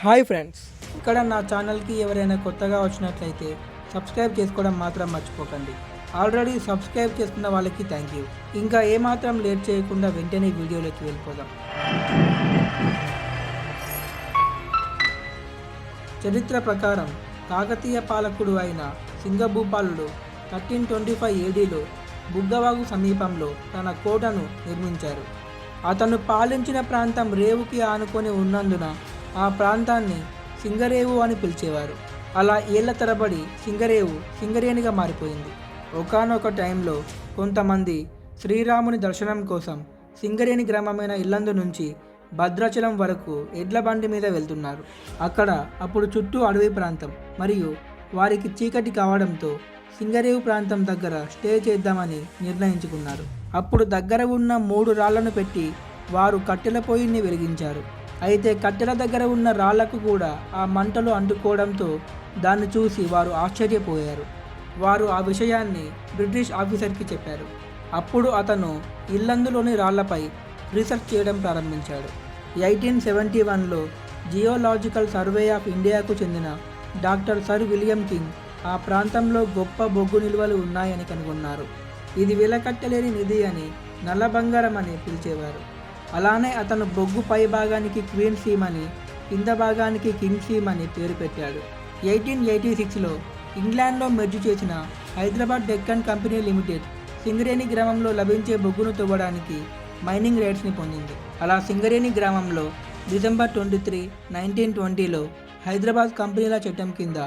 Hi friends, ఇక్కడ నా ఛానల్కి ఎవరైనా కొత్తగా వచ్చినట్లయితే సబ్స్క్రైబ్ చేసుకోవడం మాత్రం మర్చిపోకండి. ఆల్రెడీ సబ్స్క్రైబ్ చేసుకున్న వాళ్ళకి థ్యాంక్ యూ. ఇంకా ఏమాత్రం లేట్ చేయకుండా వెంటనే వీడియోలోకి వెళ్ళిపోదాం. చరిత్ర ప్రకారం కాకతీయ పాలకుడు అయిన సింగభూపాలుడు 1325 ఏడీలో బుగ్గవాగు సమీపంలో తన కోటను నిర్మించారు. అతను పాలించిన ప్రాంతం రేవుకి ఆనుకొని ఉన్నందున ఆ ప్రాంతాన్ని సింగరేవు అని పిలిచేవారు. అలా ఏళ్ల తరబడి సింగరేవు సింగరేణిగా మారిపోయింది. ఒకానొక టైంలో కొంతమంది శ్రీరాముని దర్శనం కోసం సింగరేణి గ్రామమైన ఇల్లందు నుంచి భద్రాచలం వరకు ఎడ్ల బండి మీద వెళ్తున్నారు. అప్పుడు చుట్టూ అడవి ప్రాంతం మరియు వారికి చీకటి కావడంతో సింగరేవు ప్రాంతం దగ్గర స్టే చేద్దామని నిర్ణయించుకున్నారు. అప్పుడు దగ్గర ఉన్న 3 రాళ్లను పెట్టి వారు కట్టెల పొయ్యిని వెలిగించారు. అయితే కట్టెల దగ్గర ఉన్న రాళ్లకు కూడా ఆ మంటలు అంటుకోవడంతో దాన్ని చూసి వారు ఆశ్చర్యపోయారు. వారు ఆ విషయాన్ని బ్రిటిష్ ఆఫీసర్కి చెప్పారు. అప్పుడు అతను ఇల్లందులోని రాళ్లపై రీసెర్చ్ చేయడం ప్రారంభించాడు. 1871లో జియోలాజికల్ సర్వే ఆఫ్ ఇండియాకు చెందిన డాక్టర్ సర్ విలియం కింగ్ ఆ ప్రాంతంలో గొప్ప బొగ్గు నిల్వలు ఉన్నాయని కనుగొన్నారు. ఇది వెలకట్టలేని నిధి అని, నల్ల బంగారం అని పిలిచేవారు. అలానే అతను బొగ్గు పై భాగానికి క్వీన్ సీమ్ అని, కింద భాగానికి కింగ్ సీమ్ అని పేరు పెట్టాడు. 1886లో ఇంగ్లాండ్లో మెర్జ్ చేసిన హైదరాబాద్ డెక్కన్ కంపెనీ లిమిటెడ్ సింగరేణి గ్రామంలో లభించే బొగ్గును తవ్వడానికి మైనింగ్ రైట్స్ని పొందింది. అలా సింగరేణి గ్రామంలో డిసెంబర్ 23, 1920లో హైదరాబాద్ కంపెనీల చట్టం కింద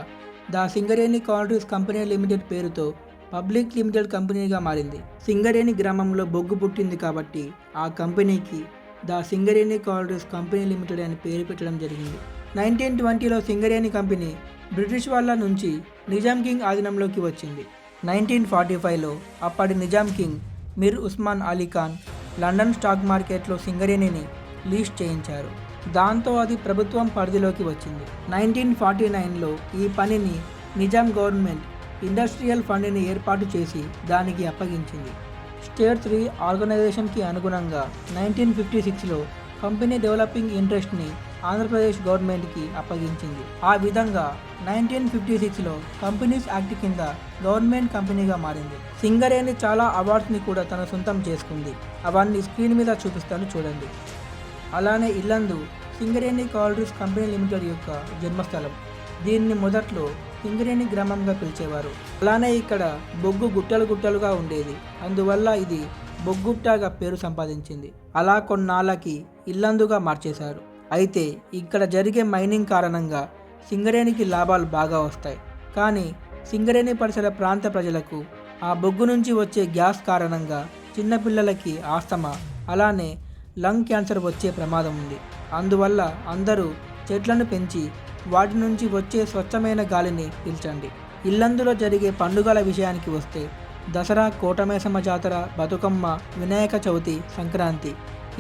the Singareni collieries company limited పేరుతో పబ్లిక్ లిమిటెడ్ కంపెనీగా మారింది. సింగరేణి గ్రామంలో బొగ్గు పుట్టింది కాబట్టి ఆ కంపెనీకి the Singareni collieries company limited అని పేరు పెట్టడం జరిగింది. 1920లో సింగరేణి కంపెనీ బ్రిటిష్ వాళ్ళ నుంచి నిజాం కింగ్ ఆధీనంలోకి వచ్చింది. 1945లో అప్పటి నిజాం కింగ్ మిర్ ఉస్మాన్ అలీ ఖాన్ లండన్ స్టాక్ మార్కెట్లో సింగరేణిని లీజ్ చేయించారు. దాంతో అది ప్రభుత్వం పరిధిలోకి వచ్చింది. 1949లో ఈ పనిని నిజాం గవర్నమెంట్ ఇండస్ట్రియల్ ఫండ్ని ఏర్పాటు చేసి దానికి అప్పగించింది. స్టేట్ 3 ఆర్గనైజేషన్కి అనుగుణంగా 1956లో కంపెనీ డెవలపింగ్ ఇంట్రెస్ట్ని ఆంధ్రప్రదేశ్ గవర్నమెంట్కి అప్పగించింది. ఆ విధంగా 1956లో కంపెనీస్ యాక్ట్ కింద గవర్నమెంట్ కంపెనీగా మారింది. సింగరేణి చాలా అవార్డ్స్ని కూడా తన సొంతం చేసుకుంది. అవన్నీ స్క్రీన్ మీద చూపిస్తాను చూడండి. అలానే Yellandu Singareni collieries company limited యొక్క జన్మస్థలం. దీన్ని మొదట్లో సింగరేణి గ్రామంగా పిలిచేవారు. అలానే ఇక్కడ బొగ్గు గుట్టలు గుట్టలుగా ఉండేది. అందువల్ల ఇది బొగ్గుట్టగా పేరు సంపాదించింది. అలా కొన్నాళ్ళకి ఇల్లందుగా మార్చేశారు. అయితే ఇక్కడ జరిగే మైనింగ్ కారణంగా సింగరేణికి లాభాలు బాగా వస్తాయి. కానీ సింగరేణి పరిసర ప్రాంత ప్రజలకు ఆ బొగ్గు నుంచి వచ్చే గ్యాస్ కారణంగా చిన్నపిల్లలకి ఆస్తమా, అలానే లంగ్ క్యాన్సర్ వచ్చే ప్రమాదం ఉంది. అందువల్ల అందరూ చెట్లను పెంచి వాటి నుంచి వచ్చే స్వచ్ఛమైన గాలిని పీల్చండి. ఇల్లందులో జరిగే పండుగల విషయానికి వస్తే దసరా, కోటమైసమ్మ జాతర, బతుకమ్మ, వినాయక చవితి, సంక్రాంతి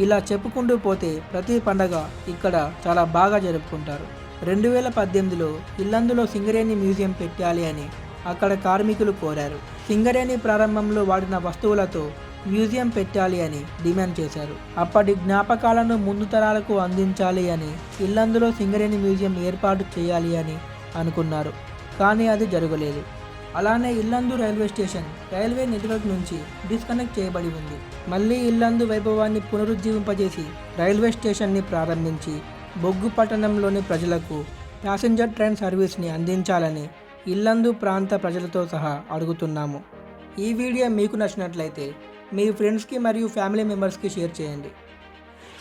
ఇలా చెప్పుకుంటూ పోతే ప్రతి పండగ ఇక్కడ చాలా బాగా జరుపుకుంటారు. 2018లో ఇల్లందులో సింగరేణి మ్యూజియం పెట్టాలి అని అక్కడ కార్మికులు కోరారు. సింగరేణి ప్రారంభంలో వాడిన వస్తువులతో మ్యూజియం పెట్టాలి అని డిమాండ్ చేశారు. అప్పటి జ్ఞాపకాలను ముందు తరాలకు అందించాలి అని ఇల్లందులో సింగరేణి మ్యూజియం ఏర్పాటు చేయాలి అని అనుకున్నారు. కానీ అది జరగలేదు. అలానే Yellandu railway station railway network నుంచి డిస్కనెక్ట్ చేయబడి ఉంది. మళ్ళీ ఇల్లందు వైభవాన్ని పునరుజ్జీవింపజేసి రైల్వే స్టేషన్ని ప్రారంభించి బొగ్గు పట్టణంలోని ప్రజలకు ప్యాసింజర్ ట్రైన్ సర్వీస్ని అందించాలని ఇల్లందు ప్రాంత ప్రజలతో సహా అడుగుతున్నాము. ఈ వీడియో మీకు నచ్చినట్లయితే మీ ఫ్రెండ్స్కి మరియు ఫ్యామిలీ మెంబర్స్కి షేర్ చేయండి.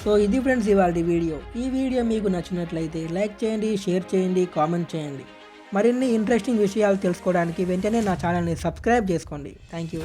సో ఇది ఫ్రెండ్స్ ఇవాళ వీడియో. ఈ వీడియో మీకు నచ్చినట్లయితే లైక్ చేయండి, షేర్ చేయండి, కామెంట్ చేయండి. మరిన్ని ఇంట్రెస్టింగ్ విషయాలు తెలుసుకోవడానికి వెంటనే నా ఛానల్ని సబ్స్క్రైబ్ చేసుకోండి. Thank you.